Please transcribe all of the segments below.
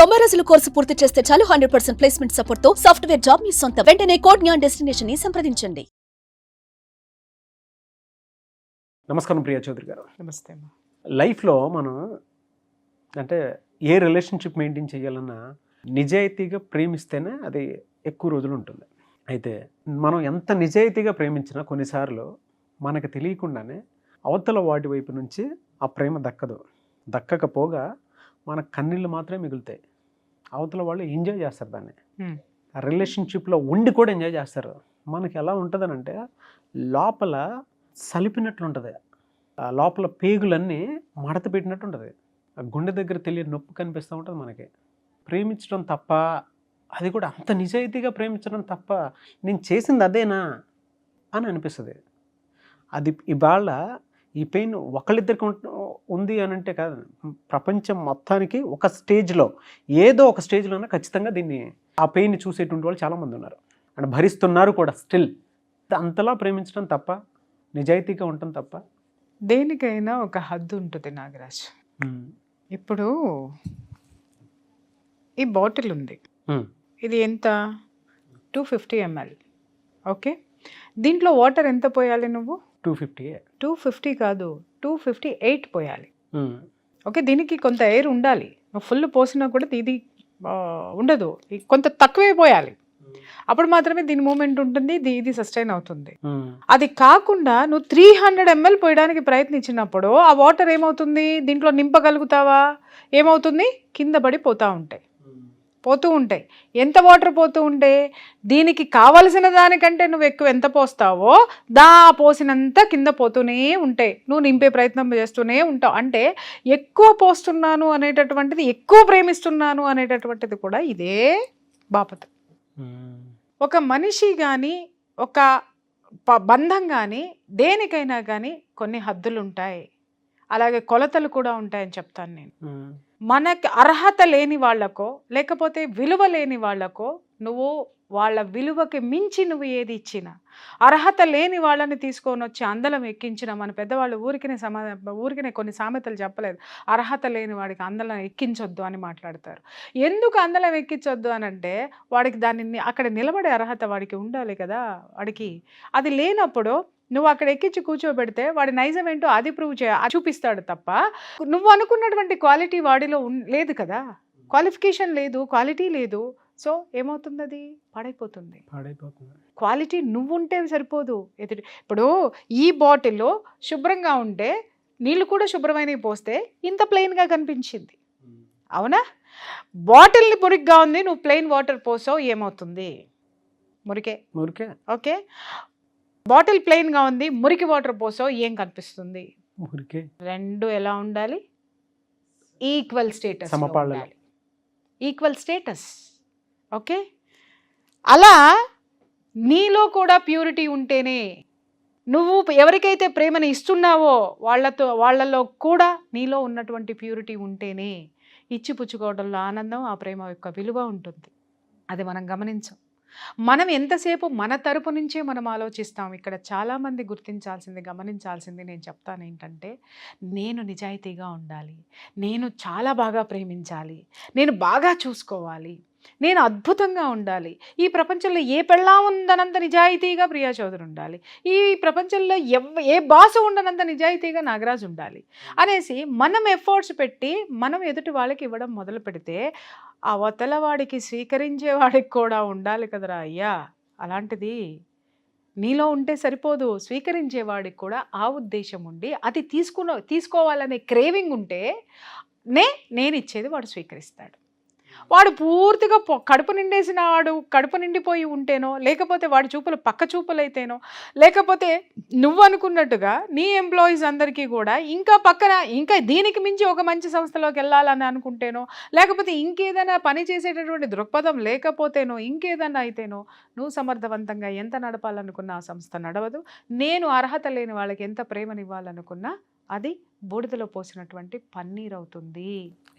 90 రోజుల కోర్సు పూర్తి చేస్తే చాలు 100% ప్లేస్మెంట్ సపోర్ట్ తో సాఫ్ట్వేర్ జాబ్ మీ సొంతం. వెంటనే కోడ్ జ్ఞాన్ డెస్టినేషన్ ని సంప్రదించండి. నమస్కారం ప్రియా చౌదరి గారు. నమస్తే అమ్మా. లైఫ్లో మనం అంటే ఏ రిలేషన్షిప్ మెయింటైన్ చేయాలన్నా నిజాయితీగా ప్రేమిస్తేనే అది ఎక్కువ రోజులు ఉంటుంది. అయితే మనం ఎంత నిజాయితీగా ప్రేమించినా కొన్నిసార్లు మనకు తెలియకుండానే అవతల వాటి వైపు నుంచి ఆ ప్రేమ దక్కకపోగా మన కన్నీళ్ళు మాత్రమే మిగులుతాయి. అవతల వాళ్ళు ఎంజాయ్ చేస్తారు దాన్ని, ఆ రిలేషన్షిప్లో ఉండి కూడా ఎంజాయ్ చేస్తారు. మనకి ఎలా ఉంటుందని అంటే లోపల సలిపినట్లు ఉంటుంది, ఆ లోపల పేగులన్నీ మడత పెట్టినట్టు ఉంటుంది, ఆ గుండె దగ్గర తెలియని నొప్పి కనిపిస్తూ ఉంటుంది. మనకి ప్రేమించడం తప్ప, అది కూడా అంత నిజాయితీగా ప్రేమించడం తప్ప నేను చేసింది అదేనా అని అనిపిస్తుంది. అది ఇవాళ ఈ పెయిన్ ఒకళ్ళిద్దరికి ఉంది అని అంటే కాదు, ప్రపంచం మొత్తానికి ఒక స్టేజ్లో ఏదో ఒక స్టేజ్లోనే ఖచ్చితంగా దీన్ని ఆ పెయిన్ని చూసేటువంటి వాళ్ళు చాలామంది ఉన్నారు అండ్ భరిస్తున్నారు కూడా. స్టిల్ అంతలా ప్రేమించడం తప్ప, నిజాయితీగా ఉండటం తప్ప. దేనికైనా ఒక హద్దు ఉంటుంది నాగరాజ్. ఇప్పుడు ఈ బాటిల్ ఉంది, ఇది ఎంత 250 ml. ఓకే, దీంట్లో వాటర్ ఎంత పోయాలి నువ్వు? 250 కాదు, 258 పోయాలి. ఓకే, దీనికి కొంత ఎయిర్ ఉండాలి. నువ్వు ఫుల్ పోసినా కూడా ఇది ఉండదు, కొంత తక్కువే పోయాలి. అప్పుడు మాత్రమే దీని మూమెంట్ ఉంటుంది, ఇది సస్టైన్ అవుతుంది. అది కాకుండా నువ్వు 300 ml పోయడానికి ప్రయత్నించినప్పుడు ఆ వాటర్ ఏమవుతుంది? దీంట్లో నింపగలుగుతావా? ఏమవుతుంది? కింద పడి పోతూ ఉంటాయి. ఎంత వాటర్ పోతూ ఉంటే దీనికి కావలసిన దానికంటే నువ్వు ఎక్కువ ఎంత పోస్తావో పోసినంత కింద పోతూనే ఉంటాయి. నువ్వు నింపే ప్రయత్నం చేస్తూనే ఉంటావు. అంటే ఎక్కువ పోస్తున్నాను అనేటటువంటిది, ఎక్కువ ప్రేమిస్తున్నాను అనేటటువంటిది కూడా ఇదే బాపతు. ఒక మనిషి కానీ, ఒక బంధం కానీ, దేనికైనా కానీ కొన్ని హద్దులు ఉంటాయి, అలాగే కొలతలు కూడా ఉంటాయని చెప్తాను నేను. మనకి అర్హత లేని వాళ్ళకో లేకపోతే విలువ లేని వాళ్ళకో నువ్వు వాళ్ళ విలువకి మించి నువ్వు ఏది ఇచ్చినా, అర్హత లేని వాళ్ళని తీసుకొని వచ్చి అందలం ఎక్కించిన మన పెద్దవాళ్ళు ఊరికినే కొన్ని సామెతలు చెప్పలేదు. అర్హత లేని వాడికి అందలం ఎక్కించొద్దు అని మాట్లాడతారు. ఎందుకు అందలం ఎక్కించొద్దు అని అంటే వాడికి దానిని అక్కడ నిలబడే అర్హత వాడికి ఉండాలి కదా. వాడికి అది లేనప్పుడు నువ్వు అక్కడ ఎక్కించి కూర్చోబెడితే వాడి నైజం ఏంటో అది చూపిస్తాడు తప్ప నువ్వు అనుకున్నటువంటి క్వాలిటీ వాడిలో లేదు కదా. క్వాలిఫికేషన్ లేదు, క్వాలిటీ లేదు. సో ఏమవుతుంది? అది పాడైపోతుంది. క్వాలిటీ నువ్వు ఉంటే సరిపోదు. ఇప్పుడు ఈ బాటిల్లో శుభ్రంగా ఉంటే నీళ్ళు కూడా శుభ్రమైనవి పోస్తే ఇంత ప్లెయిన్గా కనిపించింది, అవునా? బాటిల్ని మురిగ్గా ఉంది, నువ్వు ప్లెయిన్ వాటర్ పోసావు, ఏమవుతుంది? మురికే. ఓకే, బాటిల్ ప్లెయిన్గా ఉంది, మురికి వాటర్ పోసావు, ఏం కనిపిస్తుంది? రెండు ఎలా ఉండాలి? ఈక్వల్ స్టేటస్ ఉండాలి. Equal status. ఓకే, అలా నీలో కూడా ప్యూరిటీ ఉంటేనే, నువ్వు ఎవరికైతే ప్రేమను ఇస్తున్నావో వాళ్ళలో కూడా నీలో ఉన్నటువంటి ప్యూరిటీ ఉంటేనే ఇచ్చిపుచ్చుకోవడంలో ఆనందం, ఆ ప్రేమ యొక్క విలువ ఉంటుంది. అది మనం గమనించాం. మనం ఎంతసేపు మన తరపు నుంచే మనం ఆలోచిస్తాం. ఇక్కడ చాలామంది గుర్తించాల్సింది, గమనించాల్సింది నేను చెప్తాను ఏంటంటే, నేను నిజాయితీగా ఉండాలి, నేను చాలా బాగా ప్రేమించాలి, నేను బాగా చూసుకోవాలి, నేను అద్భుతంగా ఉండాలి, ఈ ప్రపంచంలో ఏ పెళ్ళా ఉండనంత నిజాయితీగా ప్రియా చౌదరి ఉండాలి, ఈ ప్రపంచంలో ఏ బాసు ఉండనంత నిజాయితీగా నాగరాజు ఉండాలి అనేసి మనం ఎఫర్ట్స్ పెట్టి మనం ఎదుటి వాళ్ళకి ఇవ్వడం మొదలు పెడితే అవతల వాడికి స్వీకరించేవాడికి కూడా ఉండాలి కదరా అయ్యా. అలాంటిది నీలో ఉంటే సరిపోదు, స్వీకరించేవాడికి కూడా ఆ ఉద్దేశం ఉండి అది తీసుకోవాలనే క్రేవింగ్ ఉంటే నేను ఇచ్చేది వాడు స్వీకరిస్తాడు. వాడు పూర్తిగా కడుపు నిండేసిన వాడు కడుపు నిండిపోయి ఉంటేనో, లేకపోతే వాడి చూపులు పక్క చూపులైతేనో, లేకపోతే నువ్వు అనుకున్నట్టుగా నీ ఎంప్లాయీస్ అందరికీ కూడా ఇంకా దీనికి మించి ఒక మంచి సంస్థలోకి వెళ్ళాలని అనుకుంటేనో, లేకపోతే ఇంకేదైనా పని చేసేటటువంటి దృక్పథం లేకపోతేనో, ఇంకేదైనా అయితేనో నువ్వు సమర్థవంతంగా ఎంత నడపాలనుకున్నా ఆ సంస్థ నడవదు. నేను అర్హత లేని వాళ్ళకి ఎంత ప్రేమనివ్వాలనుకున్నా అది బూడిదలో పోసినటువంటి పన్నీర్ అవుతుంది.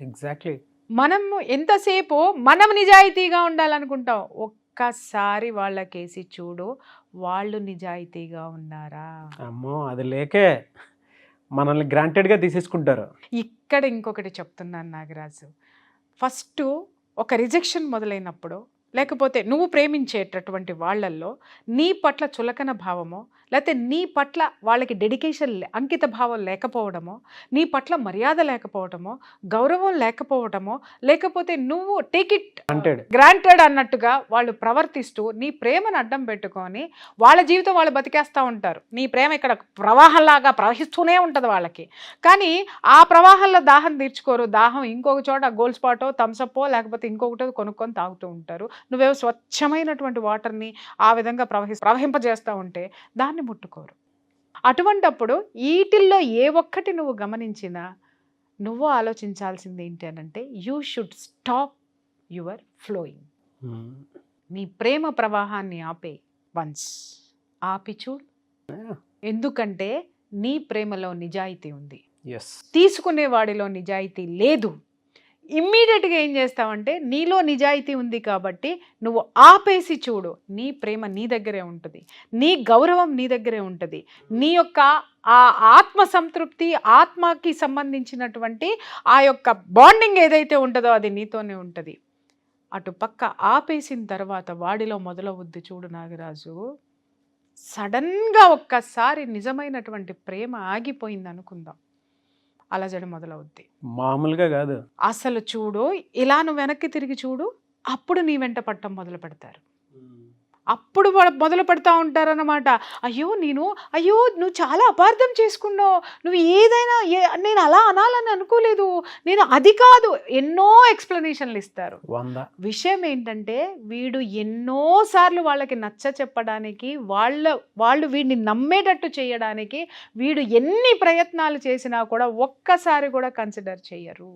ఎగ్జాక్ట్లీ. మనం ఎంతసేపు మనం నిజాయితీగా ఉండాలనుకుంటాం, ఒక్కసారి వాళ్ళకేసి చూడు, వాళ్ళు నిజాయితీగా ఉన్నారా? అమ్మో, అది లేకే మనల్ని గ్రాంటెడ్గా తీసేసుకుంటారు. ఇక్కడ ఇంకొకటి చెప్తున్నాను నాగరాజు. ఫస్ట్ ఒక రిజెక్షన్ మొదలైనప్పుడు, లేకపోతే నువ్వు ప్రేమించేటటువంటి వాళ్ళల్లో నీ పట్ల చులకన భావమో, లేకపోతే నీ పట్ల వాళ్ళకి డెడికేషన్ అంకిత భావం లేకపోవడమో, నీ పట్ల మర్యాద లేకపోవడమో, గౌరవం లేకపోవడమో, లేకపోతే నువ్వు టేక్ ఇట్ గ్రాంటెడ్ అన్నట్టుగా వాళ్ళు ప్రవర్తిస్తూ నీ ప్రేమను అడ్డం పెట్టుకొని వాళ్ళ జీవితం వాళ్ళు బతికేస్తూ ఉంటారు. నీ ప్రేమ ఇక్కడ ప్రవాహంలాగా ప్రవహిస్తూనే ఉంటుంది వాళ్ళకి. కానీ ఆ ప్రవాహంలో దాహం తీర్చుకోరు. దాహం ఇంకొక చోట గోల్డ్ స్పాటో థమ్సప్పో లేకపోతే ఇంకొకటో కొనుక్కొని తాగుతూ ఉంటారు. నువ్వేవో స్వచ్ఛమైనటువంటి వాటర్ని ఆ విధంగా ప్రవహింపజేస్తూ ఉంటే దాన్ని ముట్టుకోరు. అటువంటప్పుడు వీటిల్లో ఏ ఒక్కటి నువ్వు గమనించినా నువ్వు ఆలోచించాల్సింది ఏంటి అనంటే, you should stop your flowing. నీ ప్రేమ ప్రవాహాన్ని ఆపే వన్స్ ఆపి చూడు. ఎందుకంటే నీ ప్రేమలో నిజాయితీ ఉంది, తీసుకునే వాడిలో నిజాయితీ లేదు. ఇమ్మీడియట్గా ఏం చేస్తావంటే, నీలో నిజాయితీ ఉంది కాబట్టి నువ్వు ఆపేసి చూడు. నీ ప్రేమ నీ దగ్గరే ఉంటుంది, నీ గౌరవం నీ దగ్గరే ఉంటుంది, నీ యొక్క ఆ ఆత్మ సంతృప్తి, ఆత్మకి సంబంధించినటువంటి ఆ యొక్క బాండింగ్ ఏదైతే ఉంటుందో అది నీతోనే ఉంటుంది. అటు పక్క ఆపేసిన తర్వాత వాడిలో మొదలవుద్ది చూడు నాగరాజు. సడన్గా ఒక్కసారి నిజమైనటువంటి ప్రేమ ఆగిపోయింది అనుకుందాం, అలజడి మొదలవుద్ది. మామూలుగా కాదు అసలు. చూడు, ఇలా నువ్వు వెనక్కి తిరిగి చూడు, అప్పుడు నీ వెంట పట్టం మొదలు పెడతారు. అప్పుడు మొదలు పెడతా ఉంటారన్నమాట. అయ్యో నువ్వు చాలా అపార్థం చేసుకున్నావు, నువ్వు ఏదైనా నేను అలా అనాలని అనుకోలేదు, నేను అది కాదు, ఎన్నో ఎక్స్ప్లెనేషన్లు ఇస్తారు. విషయం ఏంటంటే, వీడు ఎన్నోసార్లు వాళ్ళకి నచ్చ చెప్పడానికి, వాళ్ళు వీడిని నమ్మేటట్టు చేయడానికి వీడు ఎన్ని ప్రయత్నాలు చేసినా కూడా ఒక్కసారి కూడా కన్సిడర్ చేయరు.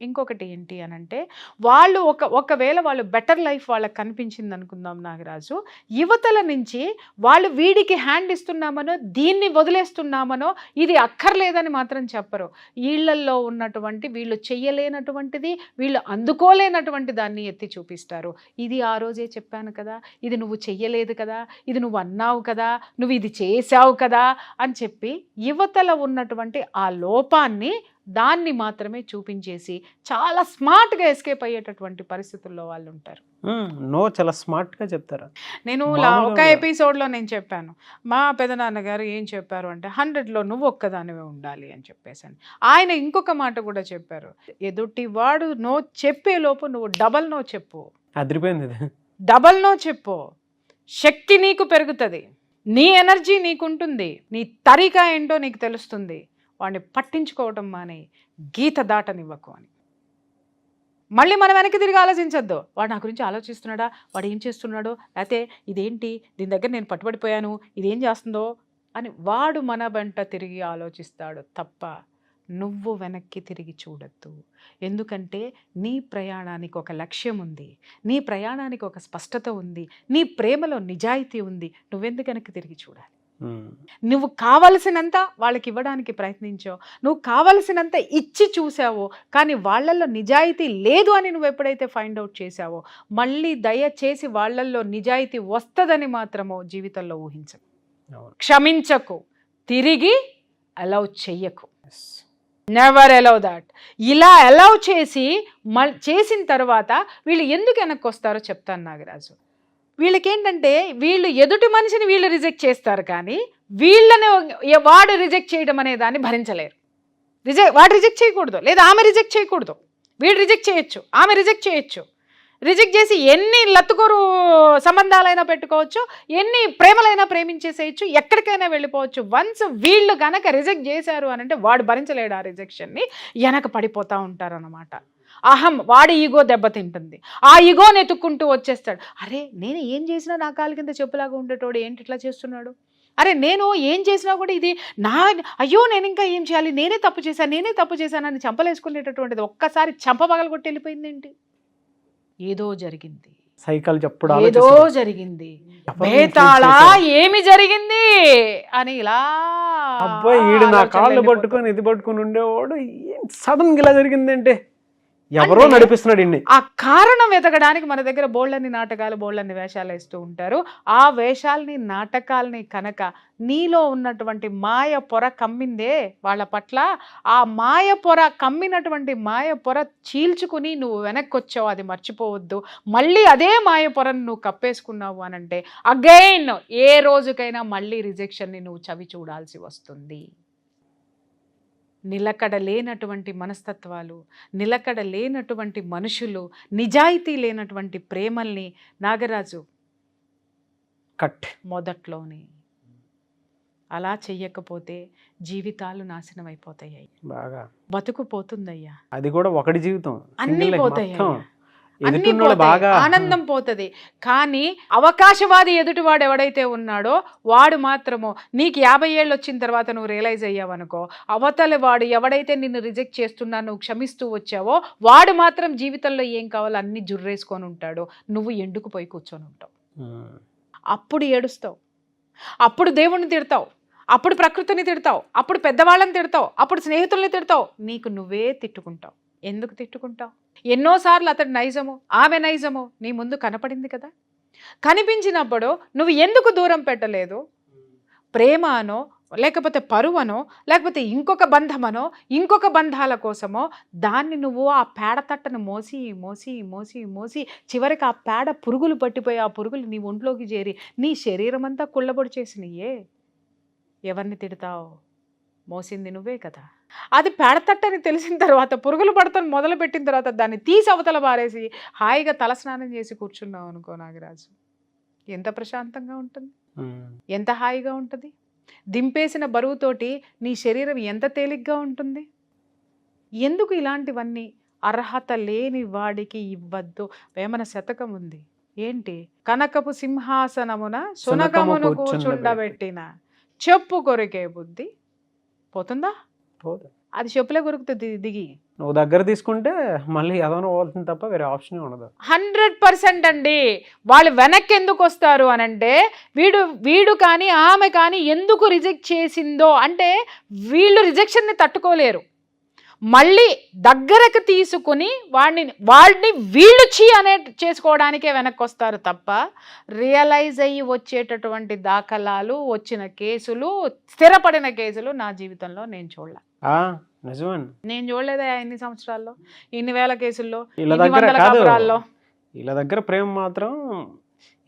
ఇంకొకటి ఏంటి అనంటే, వాళ్ళు ఒకవేళ వాళ్ళు బెటర్ లైఫ్ వాళ్ళకి కనిపించింది అనుకుందాం నాగరాజు, యువతల నుంచి వాళ్ళు వీడికి హ్యాండ్ ఇస్తున్నామనో దీన్ని వదిలేస్తున్నామనో ఇది అక్కర్లేదని మాత్రం చెప్పరు. వీళ్ళల్లో ఉన్నటువంటి వీళ్ళు చెయ్యలేనటువంటిది, వీళ్ళు అందుకోలేనటువంటి దాన్ని ఎత్తి చూపిస్తారు. ఇది ఆ రోజే చెప్పాను కదా, ఇది నువ్వు చెయ్యలేదు కదా, ఇది నువ్వు అన్నావు కదా, నువ్వు ఇది చేసావు కదా అని చెప్పి యువతల ఉన్నటువంటి ఆ లోపాన్ని దాన్ని మాత్రమే చూపించేసి చాలా స్మార్ట్గా ఎస్కేప్ అయ్యేటటువంటి పరిస్థితుల్లో వాళ్ళు ఉంటారు. చాలా స్మార్ట్గా చెప్తారు. నేను ఒక ఎపిసోడ్లో నేను చెప్పాను, మా పెదనాన్నగారు ఏం చెప్పారు అంటే, 100లో నువ్వు ఒక్కదానివే ఉండాలి అని చెప్పేసాను. ఆయన ఇంకొక మాట కూడా చెప్పారు, ఎదుటి వాడు నో చెప్పే లోపు నువ్వు డబల్ నో చెప్పు. అదిరిపోయింది. డబల్ నో చెప్పు, శక్తి నీకు పెరుగుతుంది, నీ ఎనర్జీ నీకుంటుంది, నీ తరికా ఏంటో నీకు తెలుస్తుంది. వాడిని పట్టించుకోవటం మానే, గీత దాటనివ్వకు అని. మళ్ళీ మనం వెనక్కి తిరిగి ఆలోచించొద్దు, వాడు నా గురించి ఆలోచిస్తున్నాడా, వాడు ఏం చేస్తున్నాడో, లేకపోతే ఇదేంటి దీని దగ్గర నేను పట్టుబడిపోయాను, ఇదేం చేస్తుందో అని వాడు మన వెంట తిరిగి ఆలోచిస్తాడు తప్ప నువ్వు వెనక్కి తిరిగి చూడొద్దు. ఎందుకంటే నీ ప్రయాణానికి ఒక లక్ష్యం ఉంది, నీ ప్రయాణానికి ఒక స్పష్టత ఉంది, నీ ప్రేమలో నిజాయితీ ఉంది. నువ్వెందుకు వెనక్కి తిరిగి చూడాలి? నువ్వు కావలసినంత వాళ్ళకి ఇవ్వడానికి ప్రయత్నించావు, నువ్వు కావలసినంత ఇచ్చి చూసావో, కానీ వాళ్ళల్లో నిజాయితీ లేదు అని నువ్వు ఎప్పుడైతే ఫైండ్ అవుట్ చేసావో, మళ్ళీ దయచేసి వాళ్ళల్లో నిజాయితీ వస్తుందని మాత్రమో జీవితంలో ఊహించకు, క్షమించకు, తిరిగి అలౌ చెయ్యకు. Never allow that. ఇలా అలౌ చేసిన తర్వాత వీళ్ళు ఎందుకు వెనక్కి వస్తారో చెప్తాను నాగరాజు. వీళ్ళకేంటంటే, వీళ్ళు ఎదుటి మనిషిని వీళ్ళు రిజెక్ట్ చేస్తారు, కానీ వీళ్ళని వాడు రిజెక్ట్ చేయడం అనే దాన్ని భరించలేరు. వాడు రిజెక్ట్ చేయకూడదు, లేదా ఆమె రిజెక్ట్ చేయకూడదు. వీడు రిజెక్ట్ చేయొచ్చు, ఆమె రిజెక్ట్ చేయొచ్చు. రిజెక్ట్ చేసి ఎన్ని లత్తుకోరు సంబంధాలైనా పెట్టుకోవచ్చు, ఎన్ని ప్రేమలైనా ప్రేమించేసేయచ్చు, ఎక్కడికైనా వెళ్ళిపోవచ్చు. వన్స్ వీళ్ళు గనక రిజెక్ట్ చేశారు అని అంటే వాడు భరించలేడు ఆ రిజెక్షన్ని, వెనక పడిపోతూ ఉంటారన్నమాట. అహం, వాడి ఈగో దెబ్బతింటుంది, ఆ ఈగోని ఎత్తుక్కుంటూ వచ్చేస్తాడు. అరే నేను ఏం చేసినా నా కాలు కింద చెప్పులాగా ఉండేటోడు ఏంటి ఇట్లా చేస్తున్నాడు, అరే నేను ఏం చేసినా కూడా ఇది అయ్యో నేను ఇంకా ఏం చేయాలి, నేనే తప్పు చేశానని చంపలేసుకునేటటువంటిది ఒక్కసారి చంప పగలగొట్టి వెళ్ళిపోయింది. ఏంటి, ఏదో జరిగింది, సైకిల్ చెప్పుడు ఏదో జరిగింది, బేతాళా ఏమి జరిగింది అని ఇలా అబ్బాయి ఈడు నా కాళ్ళు పట్టుకొని ఇది పట్టుకొని ఉండేవాడు, సడన్ గా ఇలా జరిగింది అంటే ఎవరో అంటే నడిపిస్తున్నాడు ఇన్ని. ఆ కారణం వెతకడానికి మన దగ్గర బోళ్ళన్ని నాటకాలు బోళ్ళన్ని వేషాలు వేస్తూ ఉంటారు. ఆ వేషాలని నాటకాలని కనుక నీలో ఉన్నటువంటి మాయ పొర కమ్మిందే వాళ్ళ పట్ల, ఆ మాయ పొర కమ్మినటువంటి మాయ పొర చీల్చుకుని నువ్వు వెనక్కి వచ్చావు, అది మర్చిపోవద్దు. మళ్ళీ అదే మాయ పొరను నువ్వు కప్పేసుకున్నావు అనంటే అగైన్ ఏ రోజుకైనా మళ్ళీ రిజెక్షన్ని నువ్వు చవి చూడాల్సి వస్తుంది. నిలకడ లేనటువంటి మనస్తత్వాలు, నిలకడ లేనటువంటి మనుషులు, నిజాయితీ లేనటువంటి ప్రేమల్ని నాగరాజు కట్ మొదట్లోనే అలా చెయ్యకపోతే జీవితాలు నాశనం అయిపోతాయి, బాగా బతుకు పోతుందయ్యా, అది కూడా ఒకటి జీవితం, అన్నీ సింగిల్ లైఫ్ పోతాయి మొత్తం. అయ్యా. అన్నీ ఎదుటిన్నోడు పోతాయి, బాగా ఆనందం పోతుంది. కానీ అవకాశవాది ఎదుటివాడు ఎవడైతే ఉన్నాడో వాడు మాత్రము నీకు 50 ఏళ్ళు వచ్చిన తర్వాత నువ్వు రియలైజ్ అయ్యావనుకో, అవతల వాడు ఎవడైతే నిన్ను రిజెక్ట్ చేస్తున్నా నువ్వు క్షమిస్తూ వచ్చావో వాడు మాత్రం జీవితంలో ఏం కావాలో అన్ని జుర్రేసుకొని ఉంటాడు, నువ్వు ఎండుకుపోయి కూర్చొని ఉంటావు. అప్పుడు ఏడుస్తావు, అప్పుడు దేవుణ్ణి తిడతావు, అప్పుడు ప్రకృతిని తిడతావు, అప్పుడు పెద్దవాళ్ళని తిడతావు, అప్పుడు స్నేహితుల్ని తిడతావు, నీకు నువ్వే తిట్టుకుంటావు. ఎందుకు తిట్టుకుంటావు? ఎన్నోసార్లు అతడు నైజము ఆమె నైజము నీ ముందు కనపడింది కదా, కనిపించినప్పుడు నువ్వు ఎందుకు దూరం పెట్టలేదు? ప్రేమ అనో లేకపోతే పరువనో లేకపోతే ఇంకొక బంధమనో ఇంకొక బంధాల కోసమో దాన్ని నువ్వు ఆ పేడ తట్టను మోసి మోసి మోసి మోసి చివరికి ఆ పేడ పురుగులు పట్టిపోయి ఆ పురుగులు నీ ఒంట్లోకి చేరి నీ శరీరం అంతా కుళ్ళబొడి చేసినయే. ఎవరిని తిడతావు? మోసింది నువ్వే కదా. అది పేడతట్టని తెలిసిన తర్వాత పురుగులు పడతాను మొదలుపెట్టిన తర్వాత దాన్ని తీసి అవతల పారేసి హాయిగా తలస్నానం చేసి కూర్చున్నావు అనుకో నాగరాజు, ఎంత ప్రశాంతంగా ఉంటుంది, ఎంత హాయిగా ఉంటుంది. దింపేసిన బరువుతోటి నీ శరీరం ఎంత తేలిగ్గా ఉంటుంది. ఎందుకు ఇలాంటివన్నీ? అర్హత లేని వాడికి ఇవ్వద్దు. వేమన శతకం ఉంది, ఏంటి? కనకపు సింహాసనమున సునకమును కూర్చుండబెట్టిన చెప్పు కొరికే బుద్ధి పోతుందా? అది చెప్పులే కొరుకుతుంది దిగి. నువ్వు దగ్గర తీసుకుంటే మళ్ళీ ఏదైనా పోతుంది తప్ప వేరే ఆప్షన్ ఉండదు. 100% అండి. వాళ్ళు వెనక్కి ఎందుకు వస్తారు అనంటే వీడు కానీ ఆమె కానీ ఎందుకు రిజెక్ట్ చేసిందో అంటే వీళ్ళు రిజెక్షన్ని తట్టుకోలేరు, మళ్ళీ దగ్గరకు తీసుకుని వాడిని వీళ్ళు అనే చేసుకోవడానికే వెనక్కి వస్తారు తప్ప రియలైజ్ అయ్యి వచ్చేటటువంటి దాఖలాలు, వచ్చిన కేసులు, స్థిరపడిన కేసులు నా జీవితంలో నేను చూడలే. నేను చూడలేదా ఇన్ని సంవత్సరాల్లో, ఇన్ని వేల కేసుల్లో, ఇన్ని వందల కాపురాల్లో. వీళ్ళ దగ్గర ప్రేమ మాత్రం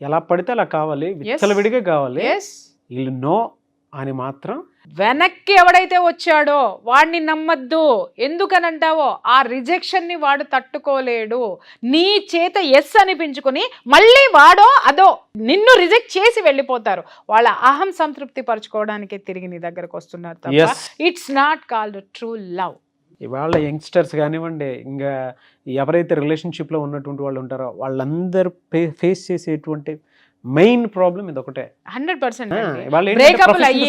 ఎలా పడితే అలా కావాలి, విచ్చలవిడిగా కావాలి. వీళ్ళు నో అని మాత్రం వెనక్కి ఎవడైతే వచ్చాడో వాడిని నమ్మద్దు. ఎందుకనంటావో ఆ రిజెక్షన్ని వాడు తట్టుకోలేడు. నీ చేత ఎస్ అనిపించుకుని మళ్ళీ వాడో అదో నిన్ను రిజెక్ట్ చేసి వెళ్ళిపోతారు. వాళ్ళ అహం సంతృప్తి పరచుకోవడానికే తిరిగి నీ దగ్గరకు వస్తున్నారు తప్ప it's not called true love. ఇవాళ యంగ్స్టర్స్ కానివ్వండి, ఇంకా ఎవరైతే రిలేషన్షిప్లో ఉన్నటువంటి వాళ్ళు ఉంటారో వాళ్ళందరూ ఫేస్ చేసేటువంటి మెయిన్ ప్రాబ్లం ఇది ఒకటే. 100% బ్రేకప్లు అయ్యి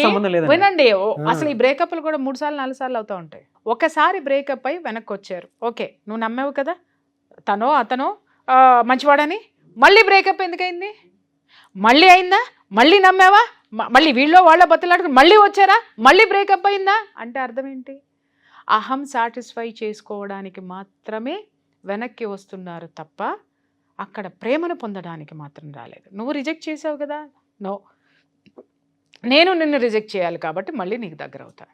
వినండి, అసలు ఈ బ్రేకప్లు కూడా 3 సార్లు 4 సార్లు అవుతూ ఉంటాయి. ఒకసారి బ్రేకప్ అయి వెనక్కి వచ్చారు, ఓకే నువ్వు నమ్మావు కదా అతనో మంచివాడని, మళ్ళీ బ్రేకప్ ఎందుకైంది? మళ్ళీ అయిందా? మళ్ళీ నమ్మావా? మళ్ళీ వీళ్ళో వాళ్ళ బతులాడుకుని మళ్ళీ వచ్చారా? మళ్ళీ బ్రేకప్ అయిందా? అంటే అర్థం ఏంటి? అహం సాటిస్ఫై చేసుకోవడానికి మాత్రమే వెనక్కి వస్తున్నారు తప్ప అక్కడ ప్రేమను పొందడానికి మాత్రం రాలేదు. నువ్వు రిజెక్ట్ చేసావు కదా, నో నేను నిన్ను రిజెక్ట్ చేయాలి కాబట్టి మళ్ళీ నీకు దగ్గర అవుతాను.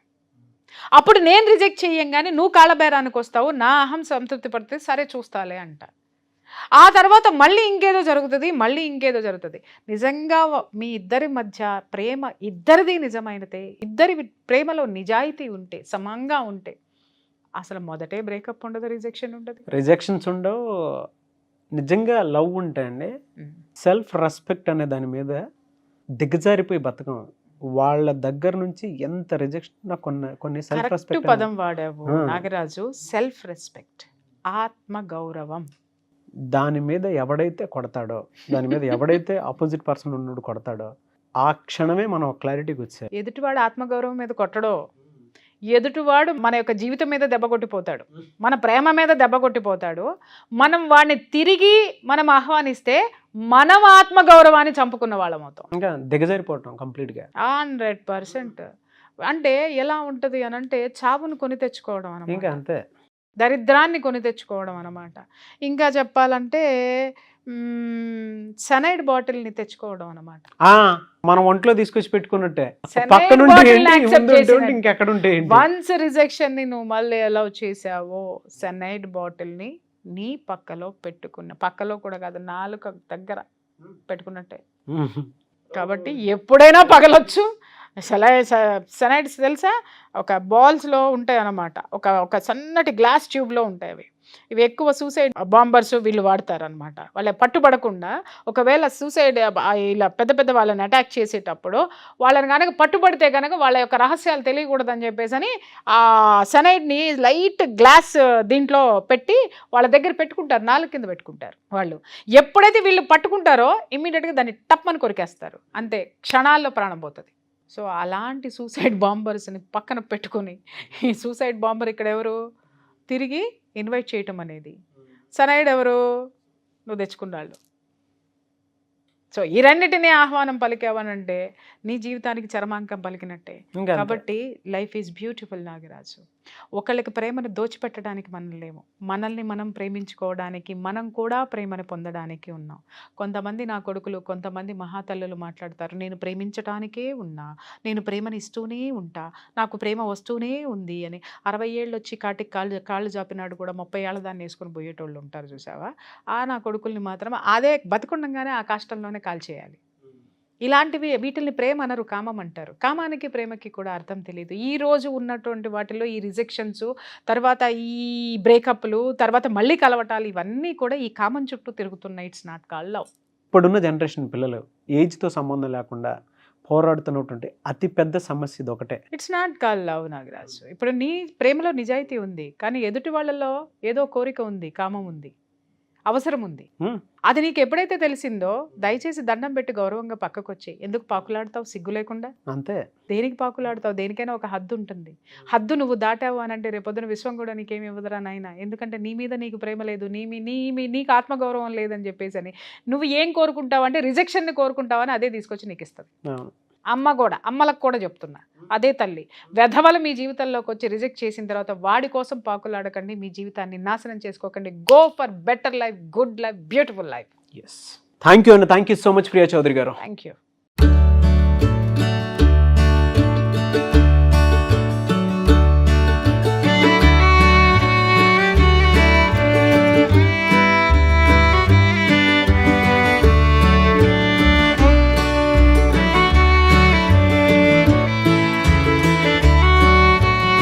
అప్పుడు నేను రిజెక్ట్ చేయంగానే నువ్వు కాళ్ళబేరానికి వస్తావు, నా అహం సంతృప్తి పడుతుంది, సరే చూస్తాలే అంట. ఆ తర్వాత మళ్ళీ ఇంకేదో జరుగుతుంది. నిజంగా మీ ఇద్దరి మధ్య ప్రేమ ఇద్దరిది నిజమైనదే, ఇద్దరి ప్రేమలో నిజాయితీ ఉంటే, సమంగా ఉంటే అసలు మొదటే బ్రేకప్ ఉండదు, రిజెక్షన్స్ ఉండవు. నిజంగా లవ్ ఉంటాయండి, సెల్ఫ్ రెస్పెక్ట్ అనే దాని మీద దిగజారిపోయి బతకం. వాళ్ళ దగ్గర నుంచి ఎంత రిజెక్షన్ కొన్ని సెల్ఫ్ రెస్పెక్ట్ పదం వాడావు నాగరాజు, సెల్ఫ్ రెస్పెక్ట్, ఆత్మ గౌరవం. దాని మీద ఎవడైతే కొడతాడో, దాని మీద ఎవడైతే ఆపోజిట్ పర్సన్ ఉన్నాడు కొడతాడో ఆ క్షణమే మనం క్లారిటీకి వచ్చాయి. ఎదుటివాడు ఆత్మగౌరవం మీద కొట్టడో, ఎదుటివాడు మన యొక్క జీవితం మీద దెబ్బ కొట్టిపోతాడు, మన ప్రేమ మీద దెబ్బ కొట్టిపోతాడు. మనం వాడిని తిరిగి ఆహ్వానిస్తే మనం ఆత్మగౌరవాన్ని చంపుకున్న వాళ్ళం అవుతాం, ఇంకా దిగజారిపోవటం కంప్లీట్గా. 100%. అంటే ఎలా ఉంటుంది అని అంటే చావును కొని తెచ్చుకోవడం అన్నమాట. ఇంకా అంతే. దరిద్రాన్ని కొని తెచ్చుకోవడం అన్నమాట. ఇంకా చెప్పాలంటే సెనైడ్ బాటిల్ని తెచ్చుకోవడం అన్నమాట. మనం ఒంట్లో తీసుకొచ్చి పెట్టుకున్నట్టే, Cyanide పక్కన bottle ని accept చేసినట్టు. ఇంకెక్కడ ఉంటే ఏంటి? వన్స్ రిజెక్షన్ ని నువ్వు మళ్ళీ అలౌ చేసావో సెనైడ్ బాటిల్ని నీ పక్కలో కూడా కాదు, నాలుక దగ్గర పెట్టుకున్నట్టే. కాబట్టి ఎప్పుడైనా పగలొచ్చు. సెనైడ్స్ తెలుసా, ఒక బాల్స్లో ఉంటాయి అన్నమాట, ఒక సన్నటి గ్లాస్ ట్యూబ్లో ఉంటాయి అవి. ఇవి ఎక్కువ సూసైడ్ బాంబర్స్ వీళ్ళు వాడతారు అనమాట. వాళ్ళ పట్టుబడకుండా, ఒకవేళ సూసైడ్ ఇలా పెద్ద వాళ్ళని అటాక్ చేసేటప్పుడు వాళ్ళని కనుక పట్టుబడితే కనుక వాళ్ళ యొక్క రహస్యాలు తెలియకూడదని చెప్పేసి అని ఆ సెనైడ్ని లైట్ గ్లాస్ దీంట్లో పెట్టి వాళ్ళ దగ్గర పెట్టుకుంటారు, నాలుగు కింద పెట్టుకుంటారు వాళ్ళు. ఎప్పుడైతే వీళ్ళు పట్టుకుంటారో ఇమ్మీడియట్గా దాన్ని టప్మని కొరికేస్తారు, అంతే, క్షణాల్లో ప్రాణం పోతుంది. సో అలాంటి సూసైడ్ బాంబర్స్ని పక్కన పెట్టుకొని, ఈ సూసైడ్ బాంబర్ ఇక్కడ ఎవరు, తిరిగి ఇన్వైట్ చేయటం అనేది. సనైడ్ ఎవరు, నువ్వు తెచ్చుకున్నాళ్ళు. సో ఈ రెండింటినీ ఆహ్వానం పలికావనంటే నీ జీవితానికి చరమాంకం పలికినట్టే. కాబట్టి లైఫ్ ఈజ్ బ్యూటిఫుల్ నాగరాజు. ఒకళ్ళకి ప్రేమను దోచిపెట్టడానికి మనం లేము, మనల్ని మనం ప్రేమించుకోవడానికి, మనం కూడా ప్రేమను పొందడానికి ఉన్నాం. కొంతమంది నా కొడుకులు, కొంతమంది మహాతల్లులు మాట్లాడతారు, నేను ప్రేమించటానికే ఉన్నా, నేను ప్రేమని ఇస్తూనే ఉంటా, నాకు ప్రేమ వస్తూనే ఉంది అని. 60 ఏళ్ళు వచ్చి కాటికి కాళ్ళు జాపినాడు కూడా 30 ఏళ్ళ దాన్ని వేసుకొని పోయేటోళ్ళు ఉంటారు చూసావా. నా కొడుకుల్ని మాత్రం అదే బతికుండగానే ఆ కాష్టంలోనే కాల్ చేయాలి. ఇలాంటివి, వీటిల్ని ప్రేమ అనరు, కామం అంటారు. కామానికి ప్రేమకి కూడా అర్థం తెలియదు. ఈ రోజు ఉన్నటువంటి వాటిలో ఈ రిజెక్షన్స్, తర్వాత ఈ బ్రేకప్లు, తర్వాత మళ్ళీ కలవటాలు, ఇవన్నీ కూడా ఈ కామం చుట్టూ తిరుగుతున్నాయి. It's not called love. ఇప్పుడున్న జనరేషన్ పిల్లలు ఏజ్తో సంబంధం లేకుండా పోరాడుతున్నటువంటి అతి పెద్ద సమస్య ఇది ఒకటే. It's not called love Nagaraju. ఇప్పుడు నీ ప్రేమలో నిజాయితీ ఉంది, కానీ ఎదుటి వాళ్ళలో ఏదో కోరిక ఉంది, కామం ఉంది, అవసరం ఉంది. అది నీకు ఎప్పుడైతే తెలిసిందో దయచేసి దండం పెట్టి గౌరవంగా పక్కకు వచ్చి, ఎందుకు పాకులాడతావు సిగ్గు లేకుండా? అంతే. దేనికి పాకులాడతావు? దేనికైనా ఒక హద్దు ఉంటుంది. హద్దు నువ్వు దాటావు అని అంటే రేపొద్దున విశ్వం కూడా నీకేమి ఇవ్వదురా నాయన. ఎందుకంటే నీ మీద నీకు ప్రేమ లేదు, నీకు ఆత్మగౌరవం లేదని చెప్పేసి అని నువ్వు ఏం కోరుకుంటావు అంటే రిజెక్షన్ని కోరుకుంటావని అదే తీసుకొచ్చి నీకు ఇస్తుంది. అమ్మలకు కూడా చెప్తున్నా, అదే తల్లి. వెధవలు మీ జీవితంలోకి వచ్చి రిజెక్ట్ చేసిన తర్వాత వాడి కోసం పాకులాడకండి, మీ జీవితాన్ని నాశనం చేసుకోకండి. Go for better life, good life, beautiful life. Thank you so much Priya Chowdary గారు. Thank you.